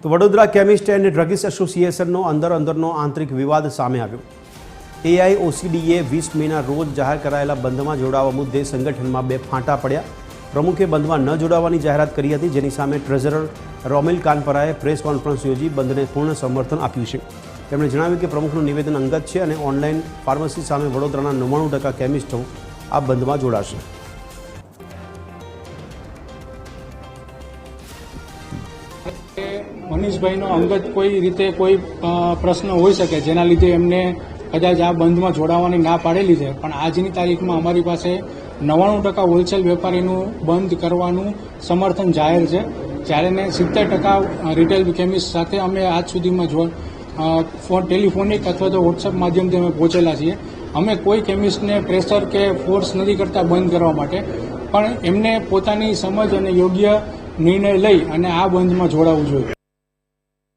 તો Vadodara chemist and druggist એસોસિએશનનો અંદરનો આંતરિક વિવાદ સામે આવ્યો। એઆઈઓસીડીએ 20 મેના રોજ જાહેર કરાયેલા બંધમાં જોડાવા મુદ્દે સંગઠનમાં બે ફાંટા પડ્યા। પ્રમુખે બંધમાં ન જોડાવાની જાહેરાત કરી હતી, જેની સામે ટ્રેઝરર રોમિલ કાનપરાએ પ્રેસ કોન્ફરન્સ યોજી બંધને પૂર્ણ સમર્થન આપ્યું છે। તેમણે જણાવ્યું કે પ્રમુખનું નિવેદન અંગત છે અને ઓનલાઈન ફાર્મસી સામે વડોદરાના 99% કેમિસ્ટો આ બંધમાં જોડાશે। મનીષભાઈનો અંગત કોઈ રીતે કોઈ પ્રશ્ન હોઈ શકે જેના લીધે એમને કદાચ આ બંધમાં જોડાવાની ના પાડેલી છે, પણ આજની તારીખમાં અમારી પાસે 99% હોલસેલ વેપારીનું બંધ કરવાનું સમર્થન જાહેર છે, જ્યારે 70% રિટેલ કેમિસ્ટ સાથે અમે આજ સુધીમાં ટેલિફોનિક અથવા તો વોટ્સએપ માધ્યમથી અમે પહોંચેલા છીએ। અમે કોઈ કેમિસ્ટને પ્રેશર કે ફોર્સ નથી કરતા બંધ કરવા માટે, પણ એમને પોતાની સમજ અને યોગ્ય નિર્ણય લઈ અને આ બંધમાં જોડાવવું જોઈએ।